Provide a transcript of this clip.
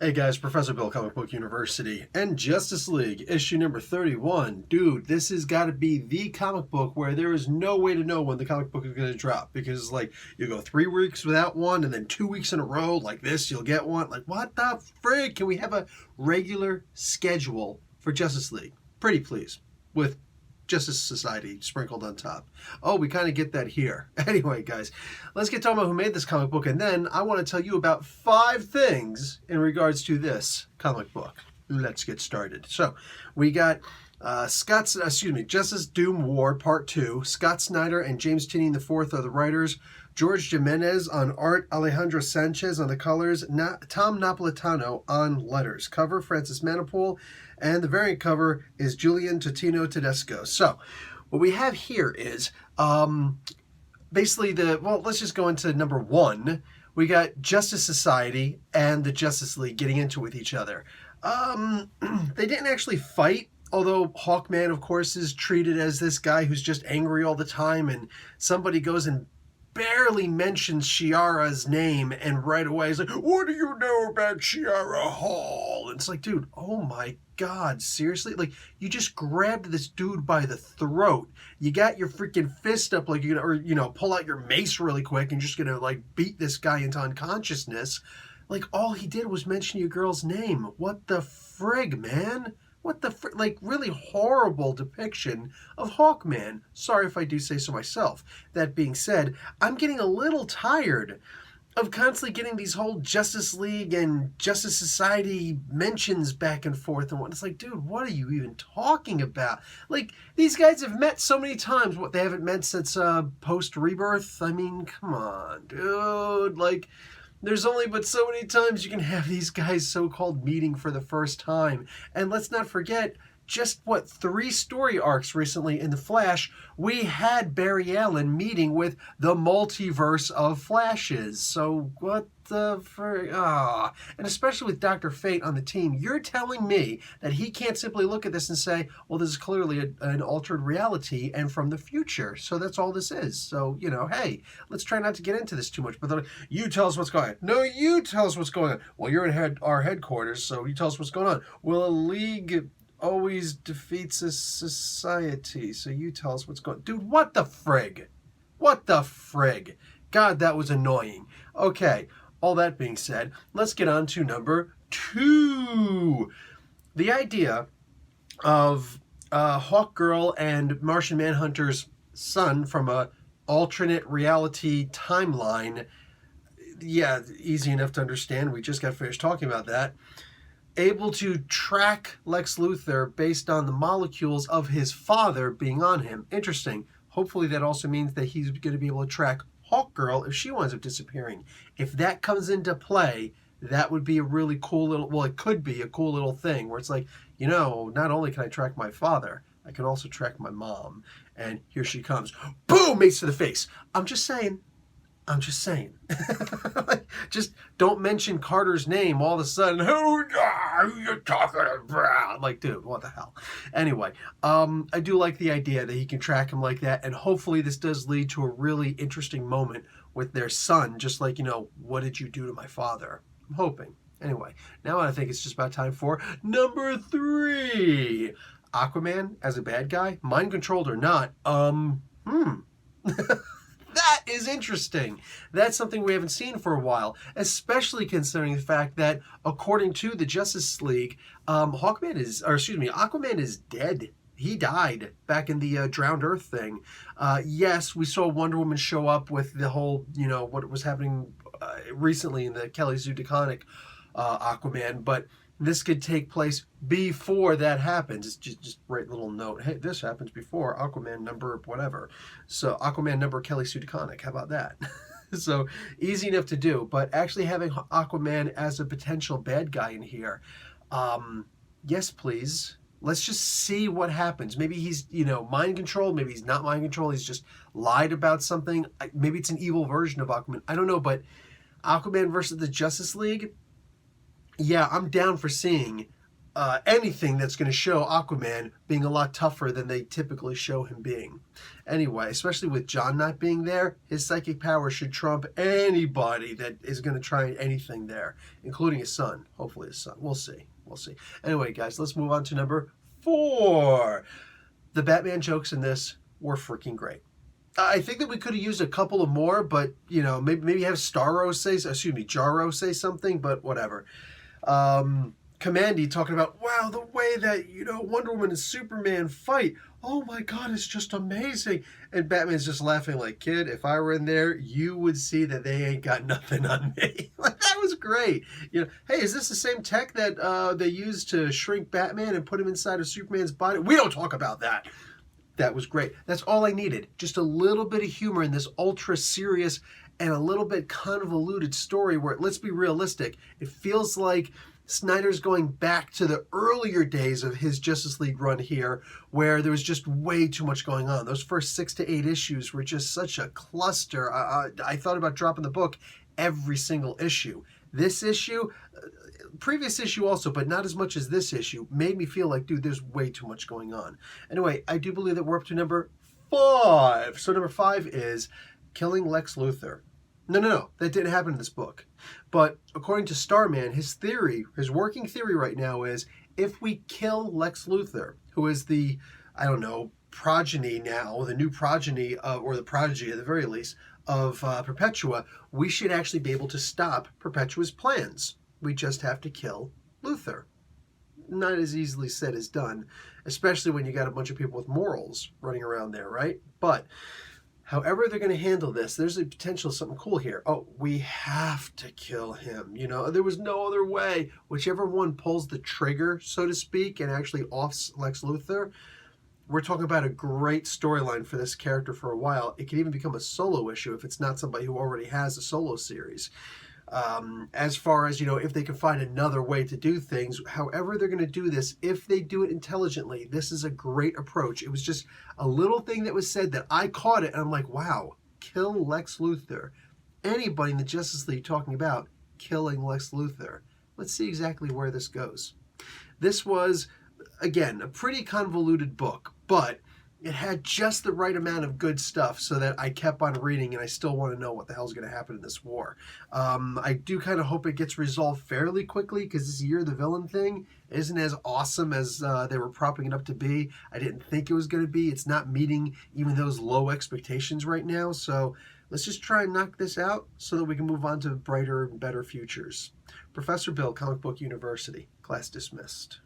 Hey guys, Professor Bill, Comic Book University, and Justice League, issue number 31. Dude, this has got to be the comic book where there is no way to know when the comic book is going to drop. Because, like, you go 3 weeks without one, and then 2 weeks in a row, like this, you'll get one. Like, what the frig? Can we have a regular schedule for Justice League? Pretty please. With Justice Society sprinkled on top. Oh, we kind of get that here. Anyway, guys, let's get talking about who made this comic book, and then I want to tell you about 5 things in regards to this comic book. Let's get started. So, we got Justice Doom War Part 2. Scott Snyder and James Tynion IV are the writers. George Jimenez on art, Alejandro Sanchez on the colors, Tom Napolitano on letters. Cover, Francis Manapul, and the variant cover is Julian Totino Tedesco. So, what we have here is basically let's just go into number 1. We got Justice Society and the Justice League getting into it with each other. They didn't actually fight, although Hawkman, of course, is treated as this guy who's just angry all the time, and somebody goes and barely mentions Shiara's name, and right away he's like, what do you know about Shiara Hall? And it's like, dude, oh my god, seriously? Like, you just grabbed this dude by the throat. You got your freaking fist up like you're gonna, or, pull out your mace really quick and just gonna, like, beat this guy into unconsciousness. Like, all he did was mention your girl's name. What the frig, man? What the like, really horrible depiction of Hawkman. Sorry if I do say so myself. That being said, I'm getting a little tired of constantly getting these whole Justice League and Justice Society mentions back and forth and what. It's like, dude, what are you even talking about? Like, these guys have met so many times. What, they haven't met since post Rebirth? I mean, come on, dude. Like, there's only but so many times you can have these guys so-called meeting for the first time. And let's not forget, just 3 story arcs recently in The Flash, we had Barry Allen meeting with the multiverse of Flashes. So what the and especially with Dr. Fate on the team, you're telling me that he can't simply look at this and say, well, this is clearly an altered reality and from the future. So that's all this is. So, hey, let's try not to get into this too much. But like, you tell us what's going on. No, you tell us what's going on. Well, you're in our headquarters, so you tell us what's going on. Well, a league always defeats a society, so you tell us what's going on. Dude, what the frig? What the frig? God, that was annoying. Okay, all that being said, let's get on to number 2. The idea of Hawkgirl and Martian Manhunter's son from a alternate reality timeline. Yeah, easy enough to understand. We just got finished talking about that. Able to track Lex Luthor based on the molecules of his father being on him. Interesting. Hopefully that also means that he's going to be able to track Hawkgirl if she winds up disappearing. If that comes into play, that would be a really cool little, well, it could be a cool little thing where it's like, not only can I track my father, I can also track my mom. And here she comes. Boom! Mace to the face. I'm just saying. Just don't mention Carter's name all of a sudden. Who are you talking about? Like, dude, what the hell? Anyway, I do like the idea that he can track him like that, and hopefully this does lead to a really interesting moment with their son, just like, what did you do to my father? I'm hoping. Anyway, now I think it's just about time for number 3. Aquaman as a bad guy, mind controlled or not. That is interesting. That's something we haven't seen for a while, especially considering the fact that, according to the Justice League, Aquaman is dead. He died back in the Drowned Earth thing. Yes, we saw Wonder Woman show up with the whole, what was happening recently in the Kelly Sue DeConnick Aquaman, but this could take place before that happens. It's just write a little note. Hey, this happens before Aquaman number whatever. So Aquaman number Kelly Sue DeConnick. How about that? So easy enough to do. But actually having Aquaman as a potential bad guy in here, yes, please. Let's just see what happens. Maybe he's, mind controlled. Maybe he's not mind controlled. He's just lied about something. Maybe it's an evil version of Aquaman. I don't know, but Aquaman versus the Justice League, yeah, I'm down for seeing anything that's going to show Aquaman being a lot tougher than they typically show him being. Anyway, especially with John not being there, his psychic power should trump anybody that is going to try anything there, including his son. Hopefully his son. We'll see. We'll see. Anyway, guys, let's move on to number 4. The Batman jokes in this were freaking great. I think that we could have used a couple of more, but, you know, maybe have Jarro say something, but whatever. Commandy talking about, wow, the way that, you know, Wonder Woman and Superman fight. Oh my God, it's just amazing. And Batman's just laughing like, kid, if I were in there, you would see that they ain't got nothing on me. Like, that was great. You know, hey, is this the same tech that they used to shrink Batman and put him inside of Superman's body? We don't talk about that. That was great. That's all I needed. Just a little bit of humor in this ultra serious and a little bit convoluted story where, let's be realistic, it feels like Snyder's going back to the earlier days of his Justice League run here, where there was just way too much going on. Those first 6 to 8 issues were just such a cluster. I thought about dropping the book every single issue. This issue, previous issue also, but not as much as this issue, made me feel like, dude, there's way too much going on. Anyway, I do believe that we're up to number 5. So number 5 is killing Lex Luthor. No, that didn't happen in this book. But according to Starman, his theory, his working theory right now is, if we kill Lex Luthor, who is the, I don't know, progeny now, the new progeny, or the prodigy at the very least, of Perpetua, we should actually be able to stop Perpetua's plans. We just have to kill Luthor. Not as easily said as done, especially when you got a bunch of people with morals running around there, right? But however they're going to handle this, there's a potential of something cool here. Oh, we have to kill him. You know, there was no other way. Whichever one pulls the trigger, so to speak, and actually offs Lex Luthor, we're talking about a great storyline for this character for a while. It can even become a solo issue if it's not somebody who already has a solo series. As far as, you know, if they can find another way to do things, however they're going to do this, if they do it intelligently, this is a great approach. It was just a little thing that was said that I caught it, and I'm like, wow, kill Lex Luthor. Anybody in the Justice League talking about killing Lex Luthor. Let's see exactly where this goes. This was, again, a pretty convoluted book, but it had just the right amount of good stuff so that I kept on reading, and I still want to know what the hell's going to happen in this war. I do kind of hope it gets resolved fairly quickly, because this Year the Villain thing isn't as awesome as they were propping it up to be. I didn't think it was going to be. It's not meeting even those low expectations right now, so let's just try and knock this out so that we can move on to brighter and better futures. Professor Bill, Comic Book University. Class dismissed.